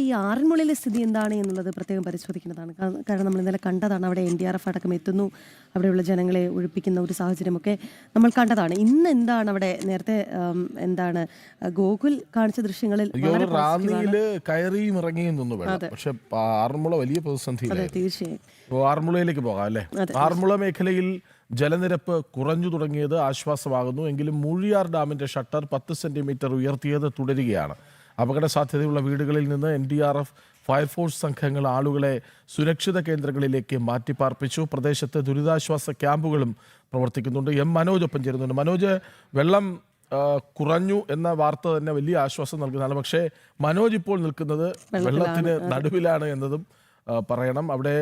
ഈ ആറന്മുളയിലെ സ്ഥിതി എന്താണ് എന്നുള്ളത് പ്രത്യേകം പരിശോധിക്കേണ്ടതാണ്. കാരണം നമ്മൾ ഇന്നലെ കണ്ടതാണ്, അവിടെ NDRF അടക്കം എത്തുന്നു, അവിടെയുള്ള ജനങ്ങളെ ഒഴിപ്പിക്കുന്ന ഒരു സാഹചര്യമൊക്കെ നമ്മൾ കണ്ടതാണ്. ഇന്ന് എന്താണ് അവിടെ നേരത്തെ എന്താണ് ഗോകുൽ കാണിച്ച ദൃശ്യങ്ങളിൽ വളരെ റാന്നിയില് കയറിയും ഇറങ്ങിയും നിന്നു വേണം. പക്ഷെ ആറന്മുള വലിയ പ്രതിസന്ധിയിലായിരുന്നു. തീർച്ചയായും ആറന്മുളയിലേക്ക് പോകാം അല്ലേ. ആറന്മുള മേഖലയിൽ ജലനിരപ്പ് കുറഞ്ഞു തുടങ്ങിയത് ആശ്വാസമാകുന്നു. എങ്കിലും മൂഴിയാർ ഡാമിന്റെ ഷട്ടർ 10 സെന്റിമീറ്റർ ഉയർത്തിയത് തുടരുകയാണ്. അപകട സാധ്യതയുള്ള വീടുകളിൽ നിന്ന് NDRF ഫയർഫോഴ്സ് സംഘങ്ങൾ ആളുകളെ സുരക്ഷിത കേന്ദ്രങ്ങളിലേക്ക് മാറ്റിപ്പാർപ്പിച്ചു. പ്രദേശത്ത് ദുരിതാശ്വാസ ക്യാമ്പുകളും പ്രവർത്തിക്കുന്നുണ്ട്. മനോജ് ഒപ്പം ചേരുന്നുണ്ട്. മനോജ്, വെള്ളം കുറഞ്ഞു എന്ന വാർത്ത തന്നെ വലിയ ആശ്വാസം നൽകുന്നതാണ്. പക്ഷേ മനോജ് ഇപ്പോൾ നിൽക്കുന്നത് വെള്ളത്തിന് നടുവിലാണ് എന്നതും പറയണം. അവിടെ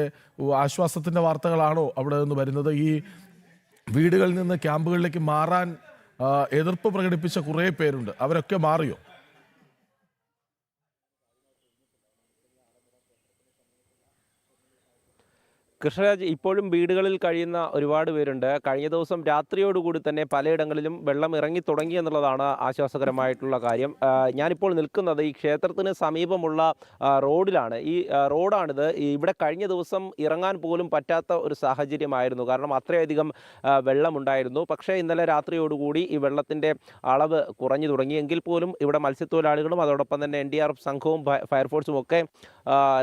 ആശ്വാസത്തിന്റെ വാർത്തകളാണോ അവിടെ നിന്ന് വരുന്നത്? ഈ വീടുകളിൽ നിന്ന് ക്യാമ്പുകളിലേക്ക് മാറാൻ എതിർപ്പ് പ്രകടിപ്പിച്ച കുറേ പേരുണ്ട്, അവരൊക്കെ മാറിയോ? കൃഷ്ണരാജ്, ഇപ്പോഴും വീടുകളിൽ കഴിയുന്ന ഒരുപാട് പേരുണ്ട്. കഴിഞ്ഞ ദിവസം രാത്രിയോടുകൂടി തന്നെ പലയിടങ്ങളിലും വെള്ളം ഇറങ്ങി തുടങ്ങി എന്നുള്ളതാണ് ആശ്വാസകരമായിട്ടുള്ള കാര്യം. ഞാനിപ്പോൾ നിൽക്കുന്നത് ഈ ക്ഷേത്രത്തിന് സമീപമുള്ള റോഡിലാണ്. ഈ റോഡാണിത്. ഇവിടെ കഴിഞ്ഞ ദിവസം ഇറങ്ങാൻ പോലും പറ്റാത്ത ഒരു സാഹചര്യമായിരുന്നു. കാരണം അത്രയധികം വെള്ളമുണ്ടായിരുന്നു. പക്ഷേ ഇന്നലെ രാത്രിയോടുകൂടി ഈ വെള്ളത്തിൻ്റെ അളവ് കുറഞ്ഞു തുടങ്ങി. എങ്കിൽ പോലും ഇവിടെ മത്സ്യത്തൊഴിലാളികളും അതോടൊപ്പം തന്നെ NDRF സംഘവും ഫയർഫോഴ്സും ഒക്കെ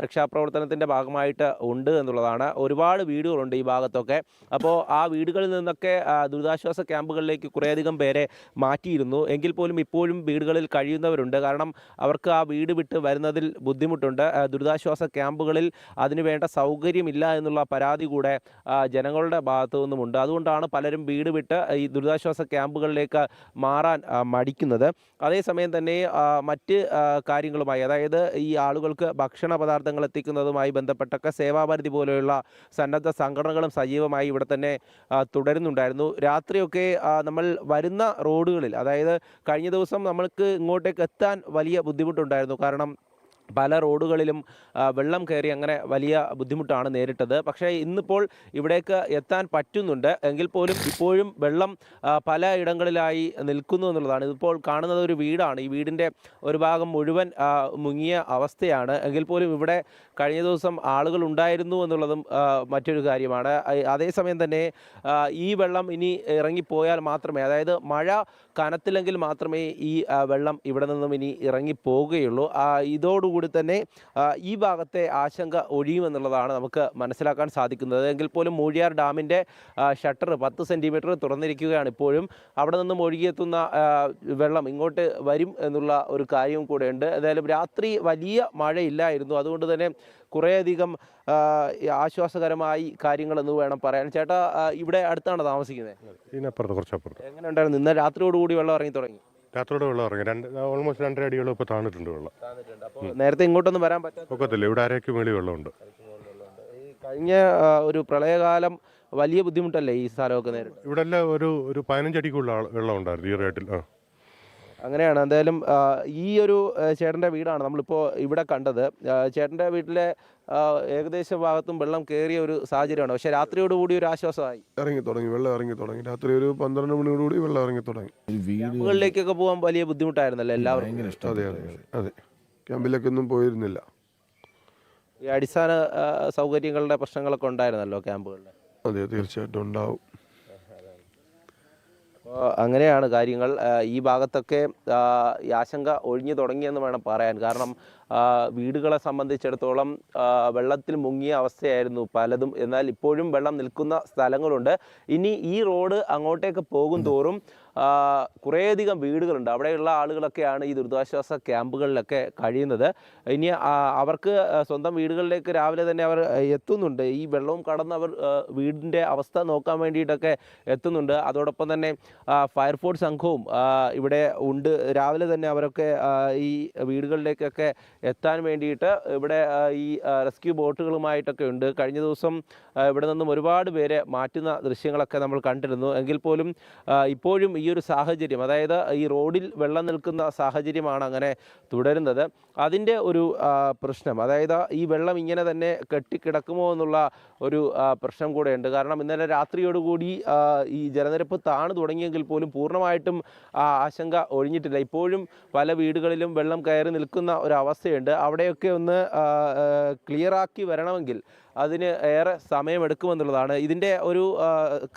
രക്ഷാപ്രവർത്തനത്തിൻ്റെ ഭാഗമായിട്ട് ഉണ്ട് എന്നുള്ളതാണ്. ഒരുപാട് വീടുകളുണ്ട് ഈ ഭാഗത്തൊക്കെ. അപ്പോൾ ആ വീടുകളിൽ നിന്നൊക്കെ ദുരിതാശ്വാസ ക്യാമ്പുകളിലേക്ക് കുറേയധികം പേരെ മാറ്റിയിരുന്നു. എങ്കിൽ പോലും ഇപ്പോഴും വീടുകളിൽ കഴിയുന്നവരുണ്ട്. കാരണം അവർക്ക് ആ വീട് വിട്ട് വരുന്നതിൽ ബുദ്ധിമുട്ടുണ്ട്. ദുരിതാശ്വാസ ക്യാമ്പുകളിൽ അതിനുവേണ്ട സൗകര്യമില്ല എന്നുള്ള പരാതി കൂടെ ജനങ്ങളുടെ ഭാഗത്തു നിന്നുമുണ്ട്. അതുകൊണ്ടാണ് പലരും വീട് വിട്ട് ഈ ദുരിതാശ്വാസ ക്യാമ്പുകളിലേക്ക് മാറാൻ മടിക്കുന്നത്. അതേസമയം തന്നെ മറ്റ് കാര്യങ്ങളുമായി, അതായത് ഈ ആളുകൾക്ക് ഭക്ഷണ പദാർത്ഥങ്ങൾ എത്തിക്കുന്നതുമായി ബന്ധപ്പെട്ടൊക്കെ സേവാഭാരതി പോലെയുള്ള സന്നദ്ധ സംഘടനകളും സജീവമായി ഇവിടെ തന്നെ തുടരുന്നുണ്ടായിരുന്നു. രാത്രിയൊക്കെ നമ്മൾ വരുന്ന റോഡുകളിൽ, അതായത് കഴിഞ്ഞ ദിവസം നമ്മൾക്ക് ഇങ്ങോട്ടേക്ക് എത്താൻ വലിയ ബുദ്ധിമുട്ടുണ്ടായിരുന്നു. കാരണം പല റോഡുകളിലും വെള്ളം കയറി അങ്ങനെ വലിയ ബുദ്ധിമുട്ടാണ് നേരിട്ടത്. പക്ഷേ ഇന്നിപ്പോൾ ഇവിടേക്ക് എത്താൻ പറ്റുന്നുണ്ട്. എങ്കിൽ പോലും ഇപ്പോഴും വെള്ളം പല ഇടങ്ങളിലായി നിൽക്കുന്നു എന്നുള്ളതാണ്. ഇതിപ്പോൾ കാണുന്നത് ഒരു വീടാണ്. ഈ വീടിൻ്റെ ഒരു ഭാഗം മുഴുവൻ മുങ്ങിയ അവസ്ഥയാണ്. എങ്കിൽ പോലും ഇവിടെ കഴിഞ്ഞ ദിവസം ആളുകൾ ഉണ്ടായിരുന്നു എന്നുള്ളതും മറ്റൊരു കാര്യമാണ്. അതേസമയം തന്നെ ഈ വെള്ളം ഇനി ഇറങ്ങിപ്പോയാൽ മാത്രമേ, അതായത് മഴ കനത്തില്ലെങ്കിൽ മാത്രമേ ഈ വെള്ളം ഇവിടെ നിന്നും ഇനി ഇറങ്ങിപ്പോവുകയുള്ളൂ. ഇതോടുകൂടി തന്നെ ഈ ഭാഗത്തെ ആശങ്ക ഒഴിയുമെന്നുള്ളതാണ് നമുക്ക് മനസ്സിലാക്കാൻ സാധിക്കുന്നത്. എങ്കിൽ പോലും മൂഴിയാർ ഡാമിൻ്റെ ഷട്ടർ 10 സെൻറ്റിമീറ്റർ തുറന്നിരിക്കുകയാണ്. ഇപ്പോഴും അവിടെ നിന്നും ഒഴുകിയെത്തുന്ന വെള്ളം ഇങ്ങോട്ട് വരും എന്നുള്ള ഒരു കാര്യവും കൂടെയുണ്ട്. ഏതായാലും രാത്രി വലിയ മഴയില്ലായിരുന്നു. അതുകൊണ്ട് തന്നെ കുറേയധികം ആശ്വാസകരമായി കാര്യങ്ങളെന്ന് വേണം പറയാൻ. ചേട്ടാ, ഇവിടെ അടുത്താണ് താമസിക്കുന്നത്? ഇതിനപ്പുറത്ത്, കുറച്ചപ്പുറത്ത്. എങ്ങനെ ഉണ്ടായിരുന്നു? ഇന്ന് രാത്രിയോടുകൂടി വെള്ളം ഇറങ്ങി തുടങ്ങി? രാത്രിയോടെ വെള്ളം ഇറങ്ങി. ഓൾമോസ്റ്റ് 2.5 അടിയോളം ഇപ്പോൾ താന്നിട്ടുണ്ട് വെള്ളം. അപ്പോൾ നേരത്തെ ഇങ്ങോട്ടൊന്നും വരാൻ ഒക്കത്തില്ല. ഇവിടെ അരയ്ക്ക് മേളി വെള്ളമുണ്ട്. ഈ കഴിഞ്ഞ ഒരു പ്രളയകാലം വലിയ ബുദ്ധിമുട്ടല്ലേ ഈ സ്ഥലമൊക്കെ നേരിട്ട്? ഇവിടെ എല്ലാം ഒരു 15 അടിക്കുള്ള വെള്ളം ഉണ്ടായിരുന്നു ഈ റേറ്റിൽ. അങ്ങനെയാണ്. എന്തായാലും ഈ ഒരു ചേട്ടൻ്റെ വീടാണ് നമ്മളിപ്പോൾ ഇവിടെ കണ്ടത്. ചേട്ടൻ്റെ വീട്ടിലെ ഏകദേശ ഭാഗത്തും വെള്ളം കയറിയ ഒരു സാഹചര്യമാണ്. പക്ഷേ രാത്രിയോടുകൂടി ഒരു ആശ്വാസമായി. വെള്ളം ഇറങ്ങി തുടങ്ങി. രാത്രി ഒരു 12 മണിയോടുകൂടി വെള്ളം ഇറങ്ങി തുടങ്ങി. വീടുകളിലേക്കൊക്കെ പോകാൻ വലിയ ബുദ്ധിമുട്ടായിരുന്നല്ലോ എല്ലാവർക്കും. അതെ, ക്യാമ്പിലേക്ക് ഒന്നും പോയിരുന്നില്ല. ഈ അടിസ്ഥാന സൗകര്യങ്ങളുടെ പ്രശ്നങ്ങളൊക്കെ ഉണ്ടായിരുന്നല്ലോ ക്യാമ്പുകളിൽ. അതെ, തീർച്ചയായിട്ടും ഉണ്ടാവും. അങ്ങനെയാണ് കാര്യങ്ങൾ. ഈ ഭാഗത്തൊക്കെ ഈ ആശങ്ക ഒഴിഞ്ഞു തുടങ്ങിയെന്ന് വേണം പറയാൻ. കാരണം വീടുകളെ സംബന്ധിച്ചിടത്തോളം വെള്ളത്തിൽ മുങ്ങിയ അവസ്ഥയായിരുന്നു പലതും. എന്നാൽ ഇപ്പോഴും വെള്ളം നിൽക്കുന്ന സ്ഥലങ്ങളുണ്ട്. ഇനി ഈ റോഡ് അങ്ങോട്ടേക്ക് പോകും തോറും കുറേയധികം വീടുകളുണ്ട്. അവിടെയുള്ള ആളുകളൊക്കെയാണ് ഈ ദുരിതാശ്വാസ ക്യാമ്പുകളിലൊക്കെ കഴിയുന്നത്. ഇനി അവർക്ക് സ്വന്തം വീടുകളിലേക്ക് രാവിലെ തന്നെ അവർ എത്തുന്നുണ്ട്. ഈ വെള്ളവും കടന്ന് അവർ വീടിൻ്റെ അവസ്ഥ നോക്കാൻ വേണ്ടിയിട്ടൊക്കെ എത്തുന്നുണ്ട്. അതോടൊപ്പം തന്നെ ഫയർഫോഴ്സ് സംഘവും ഇവിടെ ഉണ്ട്. രാവിലെ തന്നെ അവരൊക്കെ ഈ വീടുകളിലേക്കൊക്കെ എത്താൻ വേണ്ടിയിട്ട് ഇവിടെ ഈ റെസ്ക്യൂ ബോട്ടുകളുമായിട്ടൊക്കെ ഉണ്ട്. കഴിഞ്ഞ ദിവസം ഇവിടെ നിന്നും ഒരുപാട് പേരെ മാറ്റുന്ന ദൃശ്യങ്ങളൊക്കെ നമ്മൾ കണ്ടിരുന്നു. എങ്കിൽ പോലും ഇപ്പോഴും ഈ ഈ ഒരു സാഹചര്യം, അതായത് ഈ റോഡിൽ വെള്ളം നിൽക്കുന്ന സാഹചര്യമാണ് അങ്ങനെ തുടരുന്നത്. അതിൻ്റെ ഒരു പ്രശ്നം, അതായത് ഈ വെള്ളം ഇങ്ങനെ തന്നെ കെട്ടിക്കിടക്കുമോ എന്നുള്ള ഒരു പ്രശ്നം കൂടെയുണ്ട്. കാരണം ഇന്നലെ രാത്രിയോടുകൂടി ഈ ജലനിരപ്പ് താണു തുടങ്ങിയെങ്കിൽ പോലും പൂർണ്ണമായിട്ടും ആശങ്ക ഒഴിഞ്ഞിട്ടില്ല. ഇപ്പോഴും പല വീടുകളിലും വെള്ളം കയറി നിൽക്കുന്ന ഒരവസ്ഥയുണ്ട്. അവിടെയൊക്കെ ഒന്ന് ക്ലിയറാക്കി വരണമെങ്കിൽ അതിന് ഏറെ സമയമെടുക്കുമെന്നുള്ളതാണ് ഇതിൻ്റെ ഒരു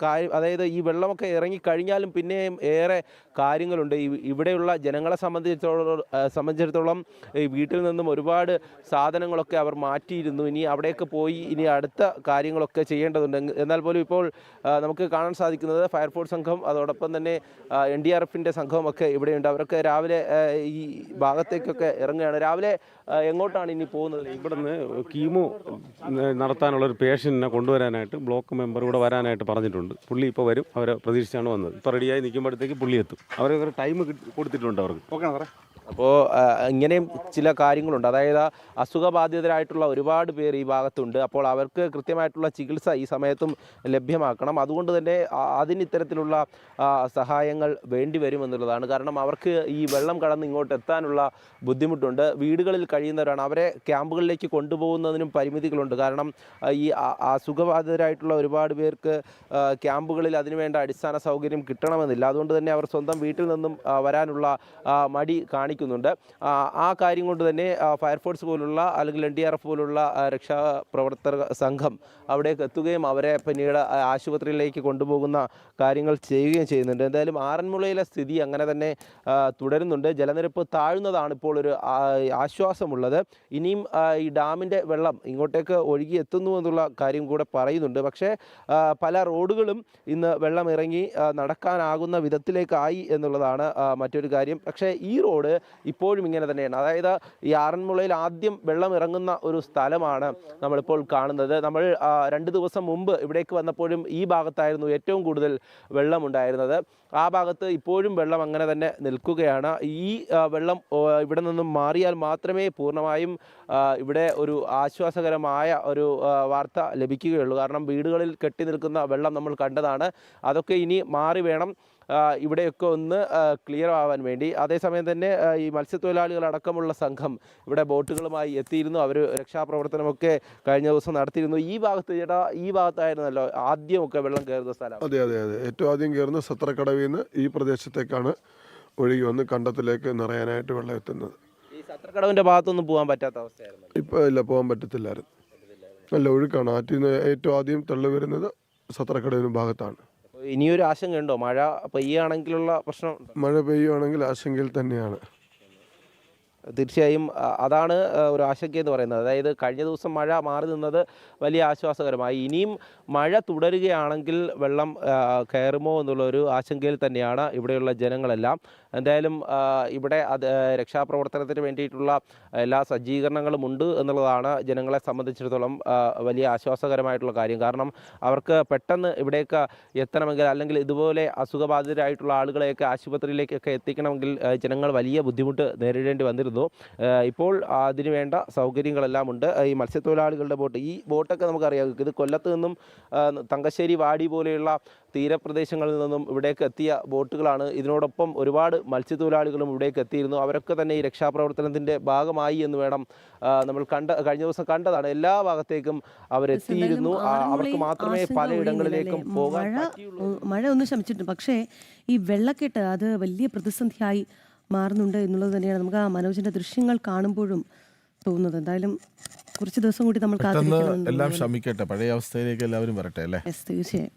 കാര്യം. അതായത് ഈ വെള്ളമൊക്കെ ഇറങ്ങിക്കഴിഞ്ഞാലും പിന്നെയും ഏറെ കാര്യങ്ങളുണ്ട്. ഇവിടെയുള്ള ജനങ്ങളെ സംബന്ധിച്ചിടത്തോളം ഈ വീട്ടിൽ നിന്നും ഒരുപാട് സാധനങ്ങളൊക്കെ അവർ മാറ്റിയിരുന്നു. ഇനി അവിടെയൊക്കെ പോയി ഇനി അടുത്ത കാര്യങ്ങളൊക്കെ ചെയ്യേണ്ടതുണ്ട്. എന്നാൽ പോലും ഇപ്പോൾ നമുക്ക് കാണാൻ സാധിക്കുന്നത് ഫയർഫോഴ്സ് സംഘം, അതോടൊപ്പം തന്നെ NDRFിൻ്റെ സംഘമൊക്കെ ഇവിടെയുണ്ട്. അവരൊക്കെ രാവിലെ ഈ ഭാഗത്തേക്കൊക്കെ ഇറങ്ങുകയാണ്. രാവിലെ എങ്ങോട്ടാണ് ഇനി പോകുന്നത്? ഇവിടുന്ന് കീമോ നടത്താനുള്ളൊരു പേഷ്യൻറ്റിനെ കൊണ്ടുവരാനായിട്ട് ബ്ലോക്ക് മെമ്പർ ഇവിടെ വരാനായിട്ട് പറഞ്ഞിട്ടുണ്ട്. പുള്ളി ഇപ്പോൾ വരും, അവരെ പ്രതീക്ഷിച്ചാണ് വന്നത്. ഇപ്പോൾ റെഡിയായി നിൽക്കുമ്പോഴത്തേക്ക് പുള്ളി എത്തും. അവരൊരു ടൈം കൊടുത്തിട്ടുണ്ട് അവർക്ക്. ഓക്കെ സാറേ. അപ്പോൾ ഇങ്ങനെയും ചില കാര്യങ്ങളുണ്ട്. അതായത് അസുഖബാധിതരായിട്ടുള്ള ഒരുപാട് പേർ ഈ ഭാഗത്തുണ്ട്. അപ്പോൾ അവർക്ക് കൃത്യമായിട്ടുള്ള ചികിത്സ ഈ സമയത്തും ലഭ്യമാക്കണം. അതുകൊണ്ട് തന്നെ അതിന് ഇത്തരത്തിലുള്ള സഹായങ്ങൾ വേണ്ടി വരുമെന്നുള്ളതാണ്. കാരണം അവർക്ക് ഈ വെള്ളം കടന്ന് ഇങ്ങോട്ട് എത്താനുള്ള ബുദ്ധിമുട്ടുണ്ട്. വീടുകളിൽ കഴിയുന്നവരാണ്. അവരെ ക്യാമ്പുകളിലേക്ക് കൊണ്ടുപോകുന്നതിനും പരിമിതികളുണ്ട്. കാരണം ഈ അസുഖബാധിതരായിട്ടുള്ള ഒരുപാട് പേർക്ക് ക്യാമ്പുകളിൽ അതിനുവേണ്ട അടിസ്ഥാന സൗകര്യം കിട്ടണമെന്നില്ല. അതുകൊണ്ട് തന്നെ അവർ സ്വന്തം വീട്ടിൽ നിന്നും വരാനുള്ള മടി കാണിക്കുന്നുണ്ട്. ആ കാര്യം കൊണ്ട് തന്നെ ഫയർഫോഴ്സ് പോലുള്ള അല്ലെങ്കിൽ NDRF പോലുള്ള രക്ഷാപ്രവർത്തക സംഘം അവിടേക്ക് എത്തുകയും അവരെ പിന്നീട് ആശുപത്രിയിലേക്ക് കൊണ്ടുപോകുന്ന കാര്യങ്ങൾ ചെയ്യുകയും ചെയ്യുന്നുണ്ട്. എന്തായാലും ആറന്മുളയിലെ സ്ഥിതി അങ്ങനെ തന്നെ തുടരുന്നുണ്ട്. ജലനിരപ്പ് താഴ്ന്നതാണ് ഇപ്പോൾ ഒരു ആശ്വാസമുള്ളത്. ഇനിയും ഈ ഡാമിൻ്റെ വെള്ളം ഇങ്ങോട്ടേക്ക് ഒഴുകി എത്തുന്നു എന്നുള്ള കാര്യം കൂടെ പറയുന്നുണ്ട്. പക്ഷേ പല റോഡുകളും ഇന്ന് വെള്ളം ഇറങ്ങി നടക്കാനാകുന്ന വിധത്തിലേക്കായി എന്നുള്ളതാണ് മറ്റൊരു കാര്യം. പക്ഷേ ഈ റോഡ് ഇപ്പോഴും ഇങ്ങനെ തന്നെയാണ്. അതായത് ഈ ആറന്മുളയിൽ ആദ്യം വെള്ളം ഇറങ്ങുന്ന ഒരു സ്ഥലമാണ് നമ്മളിപ്പോൾ കാണുന്നത്. നമ്മൾ 2 ദിവസം മുമ്പ് ഇവിടേക്ക് വന്നപ്പോഴും ഈ ഭാഗത്തായിരുന്നു ഏറ്റവും കൂടുതൽ വെള്ളമുണ്ടായിരുന്നത്. ആ ഭാഗത്ത് ഇപ്പോഴും വെള്ളം അങ്ങനെ തന്നെ നിൽക്കുകയാണ്. ഈ വെള്ളം ഇവിടെ നിന്നും മാറിയാൽ മാത്രമേ പൂർണ്ണമായും ഇവിടെ ഒരു ആശ്വാസകരമായ ഒരു വാർത്ത ലഭിക്കുകയുള്ളൂ. കാരണം വീടുകളിൽ കെട്ടി നിൽക്കുന്ന വെള്ളം നമ്മൾ കണ്ടതാണ്. അതൊക്കെ ഇനി മാറി വേണം ഇവിടെയൊക്കെ ഒന്ന് ക്ലിയർ ആവാൻ വേണ്ടി. അതേസമയം തന്നെ ഈ മത്സ്യത്തൊഴിലാളികളടക്കമുള്ള സംഘം ഇവിടെ ബോട്ടുകളുമായി എത്തിയിരുന്നു. അവർ രക്ഷാപ്രവർത്തനമൊക്കെ കഴിഞ്ഞ ദിവസം നടത്തിയിരുന്നു. ഈ ഭാഗത്ത് ചേട്ടാ, ഈ ഭാഗത്തായിരുന്നല്ലോ ആദ്യമൊക്കെ വെള്ളം കയറുന്ന സ്ഥലം. അതെ അതെ അതെ, ഏറ്റവും ആദ്യം കയറുന്ന സത്രക്കടവിൽ നിന്ന് ഈ പ്രദേശത്തേക്കാണ് ഒഴുകി വന്ന് കണ്ടത്തിലേക്ക് നിറയാനായിട്ട് വെള്ളം എത്തുന്നത്. ഈ സത്രക്കടവിൻ്റെ ഭാഗത്തൊന്നും പോകാൻ പറ്റാത്ത അവസ്ഥയായിരുന്നു. ഇപ്പോൾ ഇല്ല, പോകാൻ പറ്റത്തില്ലായിരുന്നു. നല്ല ഒഴുക്കാണ്. ആറ്റിൽ നിന്ന് ഏറ്റവും ആദ്യം തള്ളി വരുന്നത് സത്രക്കടവിന് ഭാഗത്താണ്. ഇനിയൊരു ആശങ്കയുണ്ടോ? മഴ പെയ്യുകയാണെങ്കിലുള്ള പ്രശ്നം? മഴ പെയ്യുവാണെങ്കിൽ ആശങ്കയിൽ തന്നെയാണ്. തീർച്ചയായും അതാണ് ഒരു ആശങ്ക എന്ന് പറയുന്നത്. അതായത് കഴിഞ്ഞ ദിവസം മഴ മാറി നിന്നത് വലിയ ആശ്വാസകരമായി. ഇനിയും മഴ തുടരുകയാണെങ്കിൽ വെള്ളം കയറുമോ എന്നുള്ളൊരു ആശങ്കയിൽ തന്നെയാണ് ഇവിടെയുള്ള ജനങ്ങളെല്ലാം. എന്തായാലും ഇവിടെ രക്ഷാപ്രവർത്തനത്തിന് വേണ്ടിയിട്ടുള്ള എല്ലാ സജ്ജീകരണങ്ങളും ഉണ്ട് എന്നുള്ളതാണ് ജനങ്ങളെ സംബന്ധിച്ചിടത്തോളം വലിയ ആശ്വാസകരമായിട്ടുള്ള കാര്യം. കാരണം അവർക്ക് പെട്ടെന്ന് ഇവിടേക്ക് എത്തണമെങ്കിൽ, അല്ലെങ്കിൽ ഇതുപോലെ അസുഖബാധിതരായിട്ടുള്ള ആളുകളെയൊക്കെ ആശുപത്രിയിലേക്കൊക്കെ എത്തിക്കണമെങ്കിൽ ജനങ്ങൾ വലിയ ബുദ്ധിമുട്ട് നേരിടേണ്ടി വന്നിരുന്നു. ഇപ്പോൾ അതിനു വേണ്ട സൗകര്യങ്ങളെല്ലാം ഉണ്ട്. ഈ മത്സ്യത്തൊഴിലാളികളുടെ ബോട്ട്, ഈ ബോട്ടൊക്കെ നമുക്കറിയാം, ഇത് കൊല്ലത്ത് നിന്നും തങ്കശ്ശേരി വാടി പോലെയുള്ള തീരപ്രദേശങ്ങളിൽ നിന്നും ഇവിടേക്ക് എത്തിയ ബോട്ടുകളാണ്. ഇതിനോടൊപ്പം ഒരുപാട് മത്സ്യത്തൊഴിലാളികളും ഇവിടേക്ക് എത്തിയിരുന്നു. അവരൊക്കെ തന്നെ ഈ രക്ഷാപ്രവർത്തനത്തിൻ്റെ ഭാഗമായി എന്ന് വേണം നമ്മൾ കഴിഞ്ഞ ദിവസം കണ്ടതാണ്. എല്ലാ ഭാഗത്തേക്കും അവരെത്തിയിരുന്നു. അവർക്ക് മാത്രമേ പലയിടങ്ങളിലേക്കും പോകാൻ പറ്റിയുള്ളൂ. മഴ ഒന്ന് ശമിച്ചിട്ടുണ്ട്, പക്ഷേ ഈ വെള്ളക്കെട്ട് അത് വലിയ പ്രതിസന്ധിയായി മാറുന്നുണ്ട് എന്നുള്ളത് തന്നെയാണ് നമുക്ക് ആ മനോജിന്റെ ദൃശ്യങ്ങൾ കാണുമ്പോഴും തോന്നുന്നത്. എന്തായാലും കുറച്ച് ദിവസം കൂടി നമ്മൾ എല്ലാം ശമിക്കട്ടെ, പഴയ അവസ്ഥയിലേക്ക് എല്ലാവരും വരട്ടെ അല്ലേ? തീർച്ചയായും.